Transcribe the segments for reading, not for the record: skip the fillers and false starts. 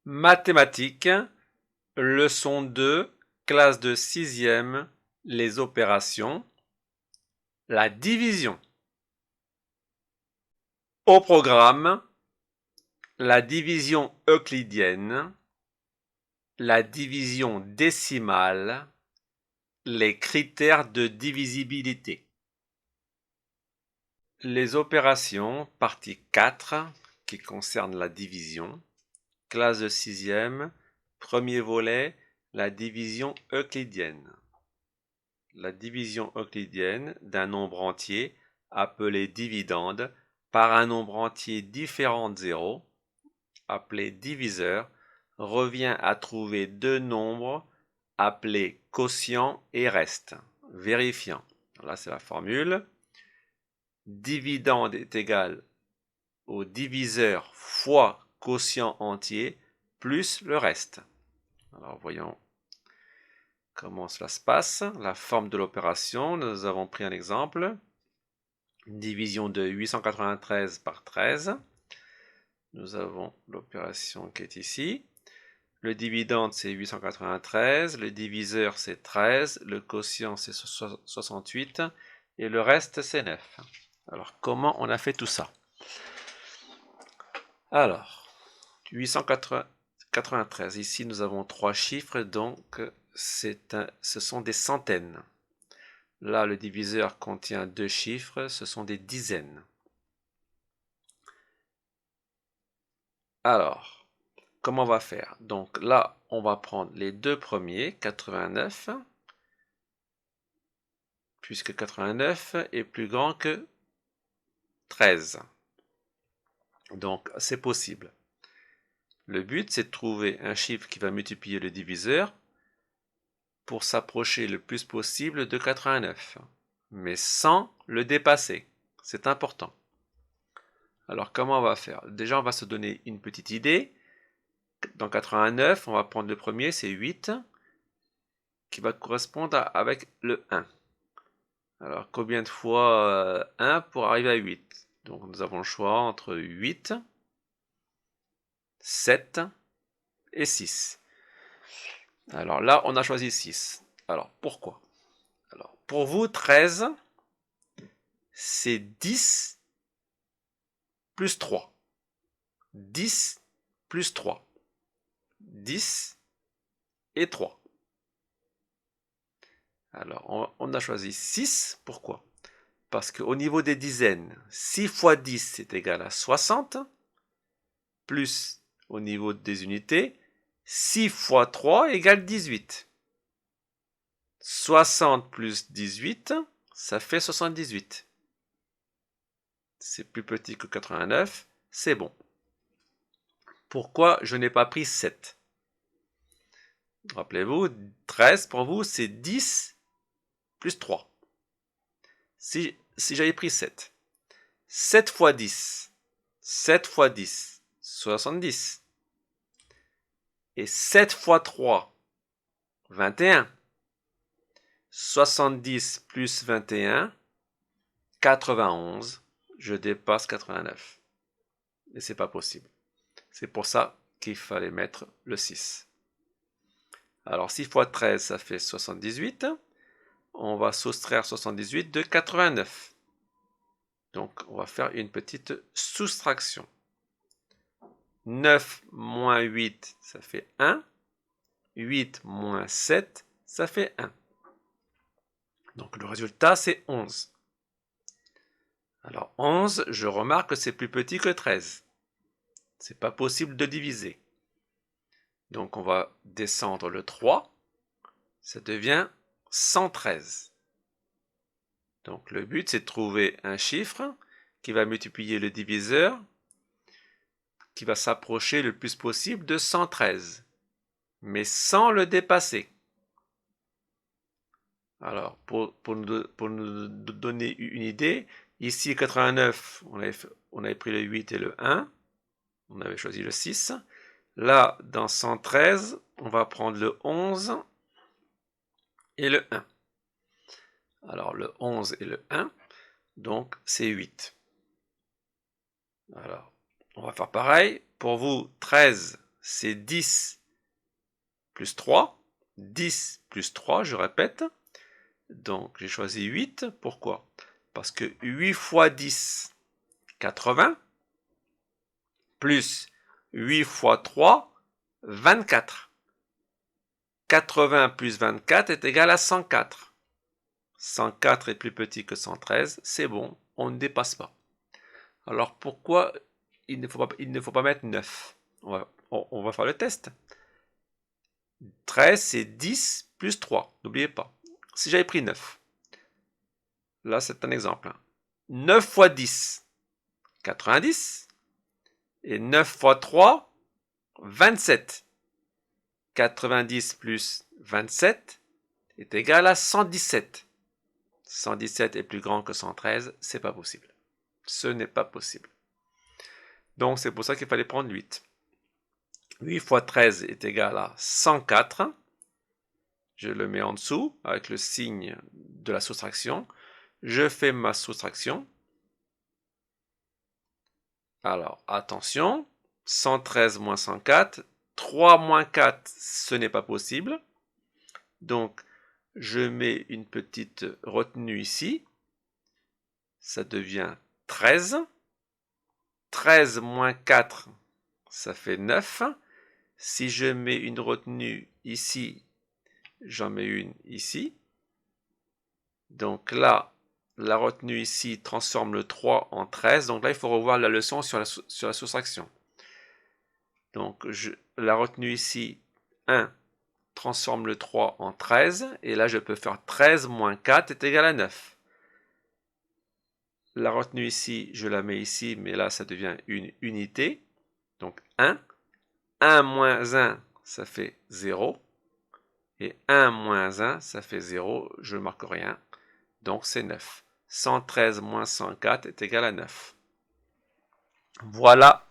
Mathématiques, leçon 2, classe de 6e, les opérations, la division. Au programme, la division euclidienne, la division décimale, les critères de divisibilité. Les opérations, partie 4, qui concerne la division. Classe de 6e, premier volet, la division euclidienne. La division euclidienne d'un nombre entier, appelé dividende, par un nombre entier différent de 0, appelé diviseur, revient à trouver deux nombres appelés quotient et reste. Vérifiant. Là, c'est la formule. Dividende est égal au diviseur fois quotient entier plus le reste. Alors, voyons comment cela se passe. La forme de l'opération, nous avons pris un exemple. Une division de 893 par 13. Nous avons l'opération qui est ici. Le dividende, c'est 893. Le diviseur, c'est 13. Le quotient, c'est 68. Et le reste, c'est 9. Alors, comment on a fait tout ça? Alors, 893. Ici, nous avons trois chiffres, donc ce sont des centaines. Là, le diviseur contient deux chiffres, ce sont des dizaines. Alors, comment on va faire? Donc là, on va prendre les deux premiers, 89, puisque 89 est plus grand que 13. Donc, c'est possible. Le but, c'est de trouver un chiffre qui va multiplier le diviseur pour s'approcher le plus possible de 89, mais sans le dépasser. C'est important. Alors, comment on va faire? Déjà, on va se donner une petite idée. Dans 89, on va prendre le premier, c'est 8, qui va correspondre avec le 1. Alors, combien de fois 1 pour arriver à 8? Donc, nous avons le choix entre 8, 7 et 6. Alors là, on a choisi 6. Alors, pourquoi? Alors, pour vous, 13, c'est 10 plus 3. 10 plus 3. 10 et 3. Alors, on a choisi 6. Pourquoi? Parce qu'au niveau des dizaines, 6 fois 10 c'est égal à 60, plus au niveau des unités, 6 fois 3 égale 18. 60 plus 18, ça fait 78. C'est plus petit que 89, c'est bon. Pourquoi je n'ai pas pris 7? Rappelez-vous, 13 pour vous, c'est 10 plus 3. Si j'avais pris 7, 7 fois 10, 7 fois 10, 70. Et 7 fois 3, 21. 70 plus 21, 91. Je dépasse 89. Et c'est pas possible. C'est pour ça qu'il fallait mettre le 6. Alors 6 fois 13, ça fait 78. On va soustraire 78 de 89. Donc on va faire une petite soustraction. 9 moins 8, ça fait 1. 8 moins 7, ça fait 1. Donc le résultat, c'est 11. Alors 11, je remarque que c'est plus petit que 13. C'est pas possible de diviser. Donc on va descendre le 3. Ça devient 113. Donc le but, c'est de trouver un chiffre qui va multiplier le diviseur, qui va s'approcher le plus possible de 113, mais sans le dépasser. Alors, pour nous donner une idée, ici 89, on avait pris le 8 et le 1, on avait choisi le 6. Là, dans 113, on va prendre le 11 et le 1. Alors, le 11 et le 1, donc c'est 8. Alors, on va faire pareil. Pour vous, 13, c'est 10 plus 3. 10 plus 3, je répète. Donc, j'ai choisi 8. Pourquoi? Parce que 8 fois 10, 80. Plus 8 fois 3, 24. 80 plus 24 est égal à 104. 104 est plus petit que 113, c'est bon, on ne dépasse pas. Alors pourquoi il ne faut pas mettre 9? On va faire le test. 13, c'est 10 plus 3, n'oubliez pas. Si j'avais pris 9, là c'est un exemple. 9 fois 10, 90. Et 9 fois 3, 27. 90 plus 27 est égal à 117. 117 est plus grand que 113, c'est pas possible. Ce n'est pas possible. Donc c'est pour ça qu'il fallait prendre 8. 8 fois 13 est égal à 104. Je le mets en dessous avec le signe de la soustraction. Je fais ma soustraction. Alors attention, 113 moins 104. 3 moins 4, ce n'est pas possible. Donc je mets une petite retenue ici. Ça devient 13. 13 moins 4, ça fait 9. Si je mets une retenue ici, j'en mets une ici. Donc là, la retenue ici transforme le 3 en 13. Donc là, il faut revoir la leçon sur la soustraction. Donc la retenue ici, 1, transforme le 3 en 13. Et là, je peux faire 13 moins 4 est égal à 9. La retenue ici, je la mets ici, mais là, ça devient une unité. Donc 1. 1 moins 1, ça fait 0. Et 1 moins 1, ça fait 0. Je ne marque rien. Donc c'est 9. 113 moins 104 est égal à 9. Voilà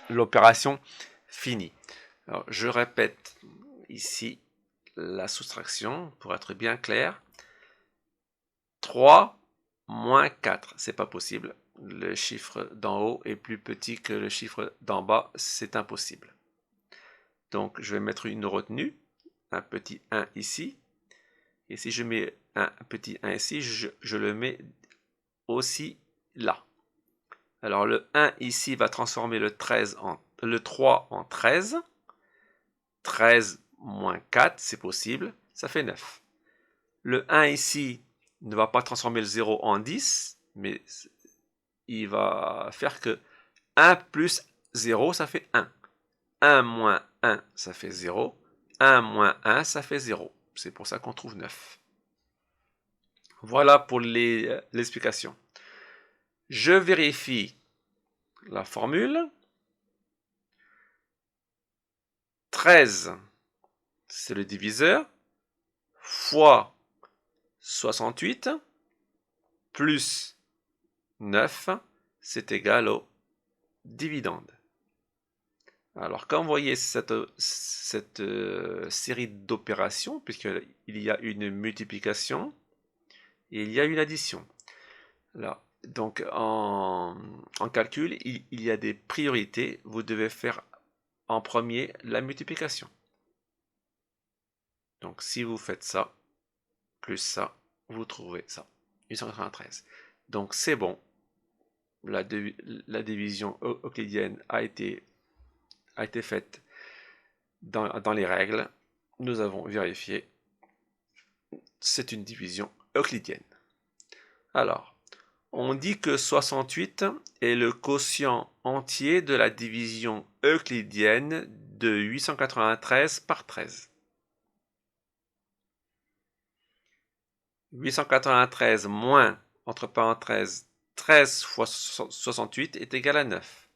l'opération finie. Alors, je répète ici la soustraction pour être bien clair. 3 moins 4, c'est pas possible. Le chiffre d'en haut est plus petit que le chiffre d'en bas, c'est impossible. Donc je vais mettre une retenue, un petit 1 ici. Et si je mets un petit 1 ici, je le mets aussi là. Alors le 1 ici va transformer le 3 en 13. 13 moins 4, c'est possible, ça fait 9. Le 1 ici ne va pas transformer le 0 en 10, mais il va faire que 1 plus 0, ça fait 1. 1 moins 1, ça fait 0. 1 moins 1, ça fait 0. C'est pour ça qu'on trouve 9. Voilà pour l'explication. Je vérifie la formule. 13, c'est le diviseur, fois 68, plus 9, c'est égal au dividende. Alors, quand vous voyez cette série d'opérations, puisqu'il y a une multiplication et il y a une addition. Là, donc, en calcul, il y a des priorités. Vous devez faire en premier la multiplication. Donc, si vous faites ça, plus ça, vous trouvez ça. 893. Donc, c'est bon. La division euclidienne a été faite dans les règles. Nous avons vérifié. C'est une division euclidienne. Alors, on dit que 68 est le quotient entier de la division euclidienne de 893 par 13. 893 moins, entre parenthèses, 13 fois 68 est égal à 9.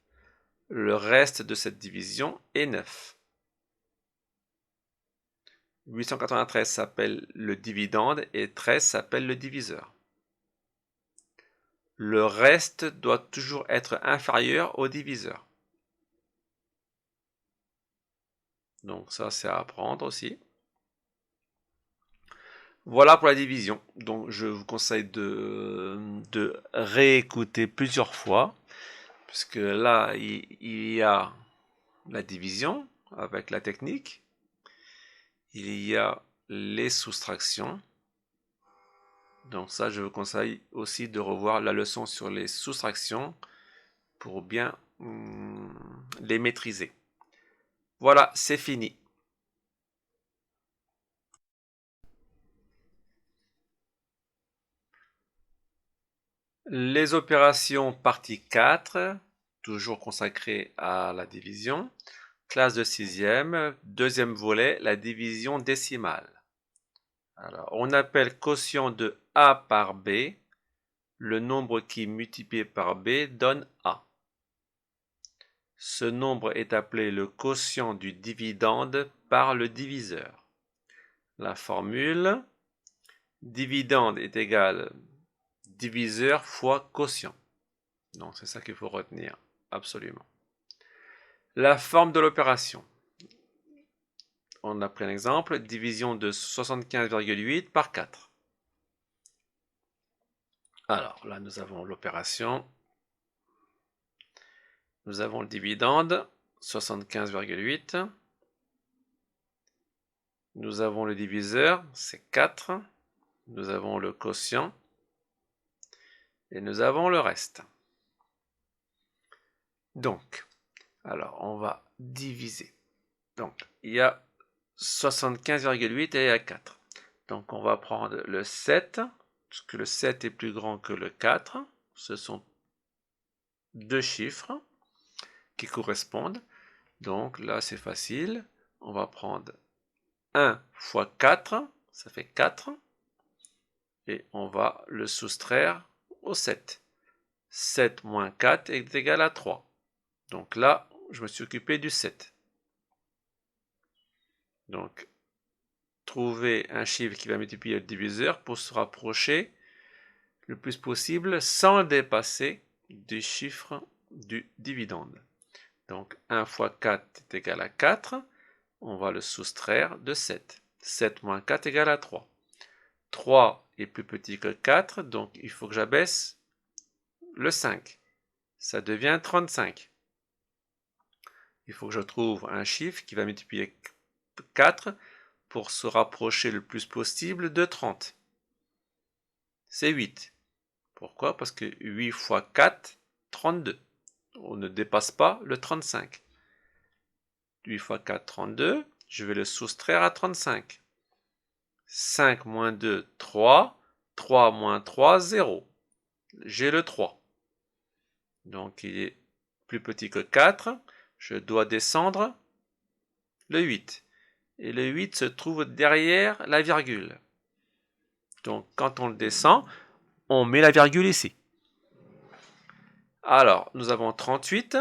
Le reste de cette division est 9. 893 s'appelle le dividende et 13 s'appelle le diviseur. Le reste doit toujours être inférieur au diviseur. Donc ça, c'est à apprendre aussi. Voilà pour la division. Donc je vous conseille de réécouter plusieurs fois, puisque là, il y a la division, avec la technique. Il y a les soustractions. Donc ça, je vous conseille aussi de revoir la leçon sur les soustractions pour bien les maîtriser. Voilà, c'est fini. Les opérations partie 4, toujours consacrées à la division. Classe de 6e, deuxième volet, la division décimale. Alors, on appelle quotient de A par B le nombre qui multiplié par B donne A. Ce nombre est appelé le quotient du dividende par le diviseur. La formule dividende est égal diviseur fois quotient. Donc c'est ça qu'il faut retenir absolument. La forme de l'opération. On a pris un exemple, division de 75,8 par 4. Alors là nous avons l'opération. Nous avons le dividende, 75,8. Nous avons le diviseur, c'est 4. Nous avons le quotient. Et nous avons le reste. Donc, alors on va diviser. Donc, il y a 75,8 et il y a 4. Donc, on va prendre le 7, parce que le 7 est plus grand que le 4. Ce sont deux chiffres qui correspondent. Donc, là, c'est facile. On va prendre 1 fois 4, ça fait 4. Et on va le soustraire au 7. 7 moins 4 est égal à 3. Donc là, je me suis occupé du 7. Donc, trouver un chiffre qui va multiplier le diviseur pour se rapprocher le plus possible sans dépasser du chiffre du dividende. Donc, 1 fois 4 est égal à 4. On va le soustraire de 7. 7 moins 4 est égal à 3. 3 est plus petit que 4, donc il faut que j'abaisse le 5. Ça devient 35. Il faut que je trouve un chiffre qui va multiplier 4 pour se rapprocher le plus possible de 30. C'est 8. Pourquoi? Parce que 8 fois 4, 32. On ne dépasse pas le 35. 8 fois 4, 32. Je vais le soustraire à 35. 5 moins 2, 3. 3 moins 3, 0. J'ai le 3. Donc il est plus petit que 4. Je dois descendre le 8. Et le 8 se trouve derrière la virgule. Donc quand on le descend, on met la virgule ici. Alors, nous avons 38.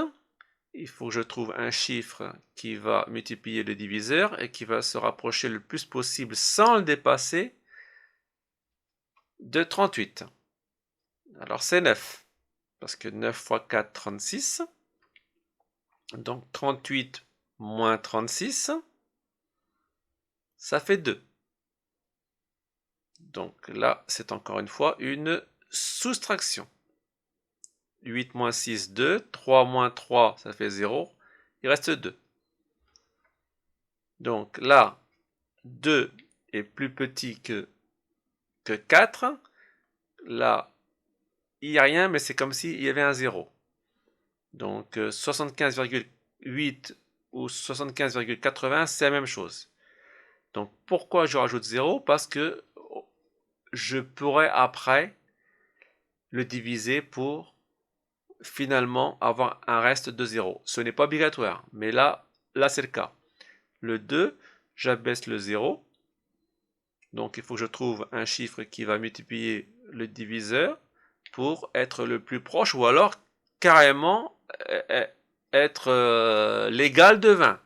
Il faut que je trouve un chiffre qui va multiplier le diviseur et qui va se rapprocher le plus possible sans le dépasser de 38. Alors c'est 9. Parce que 9 fois 4, 36. Donc 38 moins 36, ça fait 2. Donc là, c'est encore une fois une soustraction. 8 moins 6, 2. 3 moins 3, ça fait 0. Il reste 2. Donc là, 2 est plus petit que 4. Là, il n'y a rien, mais c'est comme s'il y avait un 0. Donc 75,8 ou 75,80, c'est la même chose. Donc pourquoi je rajoute 0? Parce que je pourrais après le diviser pour finalement avoir un reste de 0. Ce n'est pas obligatoire, mais là c'est le cas. Le 2, j'abaisse le 0. Donc il faut que je trouve un chiffre qui va multiplier le diviseur pour être le plus proche, ou alors carrément être l'égal de 20.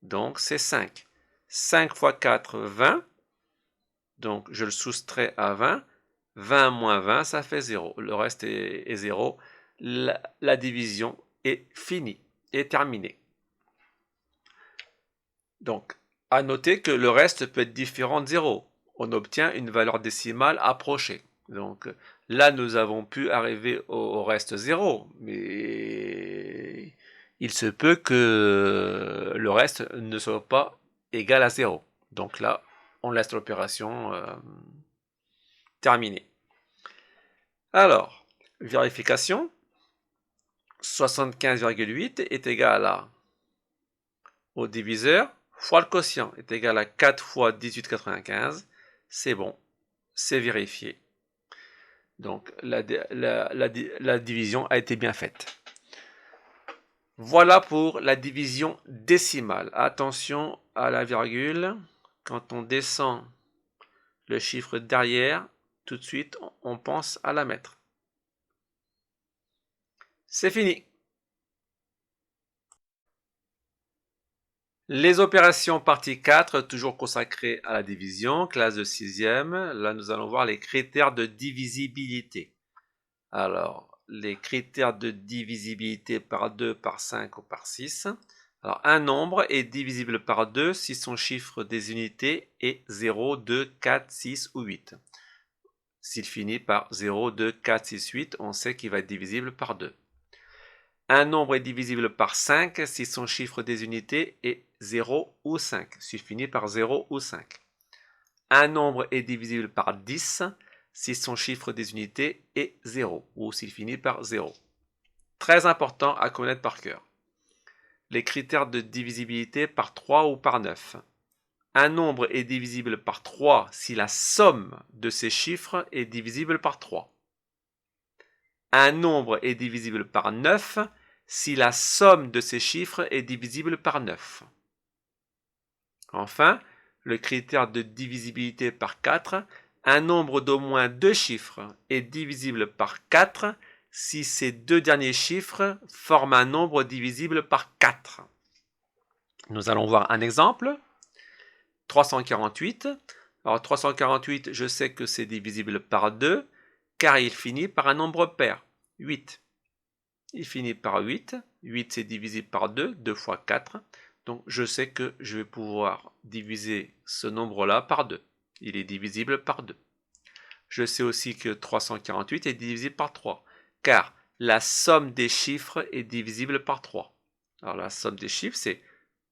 Donc c'est 5. 5 fois 4, 20. Donc je le soustrais à 20. 20 moins 20, ça fait 0. Le reste est 0. La division est finie, est terminée. Donc, à noter que le reste peut être différent de 0. On obtient une valeur décimale approchée. Donc là, nous avons pu arriver au reste 0. Mais il se peut que le reste ne soit pas égal à 0. Donc là, on laisse l'opération terminée. Alors, vérification, 75,8 est égal au diviseur fois le quotient est égal à 4 fois 18,95. C'est bon, c'est vérifié. Donc la division a été bien faite. Voilà pour la division décimale. Attention à la virgule. Quand on descend le chiffre derrière, tout de suite, on pense à la mettre. C'est fini. Les opérations partie 4, toujours consacrées à la division, classe de 6e. Là, nous allons voir les critères de divisibilité. Alors, les critères de divisibilité par 2, par 5 ou par 6. Alors, un nombre est divisible par 2 si son chiffre des unités est 0, 2, 4, 6 ou 8. S'il finit par 0, 2, 4, 6, 8, on sait qu'il va être divisible par 2. Un nombre est divisible par 5 si son chiffre des unités est 0 ou 5, s'il finit par 0 ou 5. Un nombre est divisible par 10 si son chiffre des unités est 0 ou s'il finit par 0. Très important à connaître par cœur. Les critères de divisibilité par 3 ou par 9. Un nombre est divisible par 3 si la somme de ses chiffres est divisible par 3. Un nombre est divisible par 9 si la somme de ses chiffres est divisible par 9. Enfin, le critère de divisibilité par 4, un nombre d'au moins 2 chiffres est divisible par 4 si ces deux derniers chiffres forment un nombre divisible par 4. Nous allons voir un exemple. 348. Alors 348, je sais que c'est divisible par 2 car il finit par un nombre pair, 8. Il finit par 8. 8 c'est divisible par 2, 2 fois 4. Donc je sais que je vais pouvoir diviser ce nombre-là par 2. Il est divisible par 2. Je sais aussi que 348 est divisible par 3, car la somme des chiffres est divisible par 3. Alors la somme des chiffres, c'est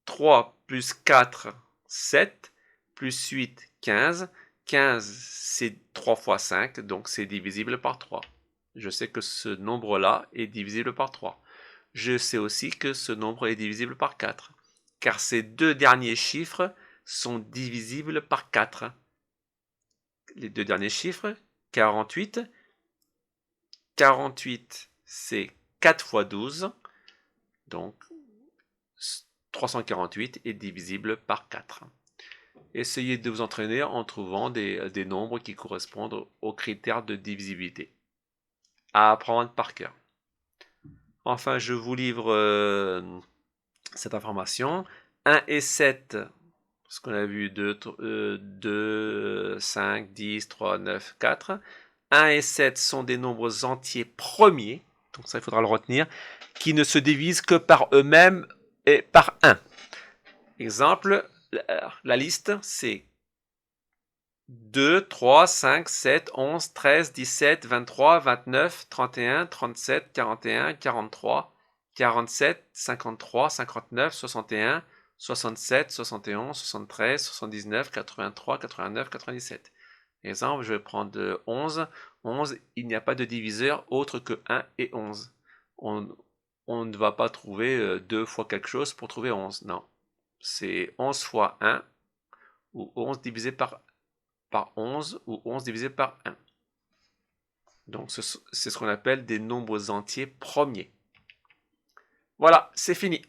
3 plus 4, 7, plus 8, 15. 15, c'est 3 fois 5, donc c'est divisible par 3. Je sais que ce nombre-là est divisible par 3. Je sais aussi que ce nombre est divisible par 4, car ces deux derniers chiffres sont divisibles par 4. Les deux derniers chiffres, 48. 48, c'est 4 fois 12, donc 348 est divisible par 4. Essayez de vous entraîner en trouvant des nombres qui correspondent aux critères de divisibilité. À apprendre par cœur. Enfin, je vous livre cette information. 1 et 7, ce qu'on a vu, 2, 5, 10, 3, 9, 4. 1 et 7 sont des nombres entiers premiers, donc ça il faudra le retenir, qui ne se divisent que par eux-mêmes et par 1. Exemple, la liste c'est 2, 3, 5, 7, 11, 13, 17, 23, 29, 31, 37, 41, 43, 47, 53, 59, 61, 67, 71, 73, 79, 83, 89, 97. Exemple, je vais prendre 11. 11, il n'y a pas de diviseur autre que 1 et 11. On ne va pas trouver 2 fois quelque chose pour trouver 11. Non. C'est 11 fois 1 ou 11 divisé par 11 ou 11 divisé par 1. Donc c'est ce qu'on appelle des nombres entiers premiers. Voilà, c'est fini.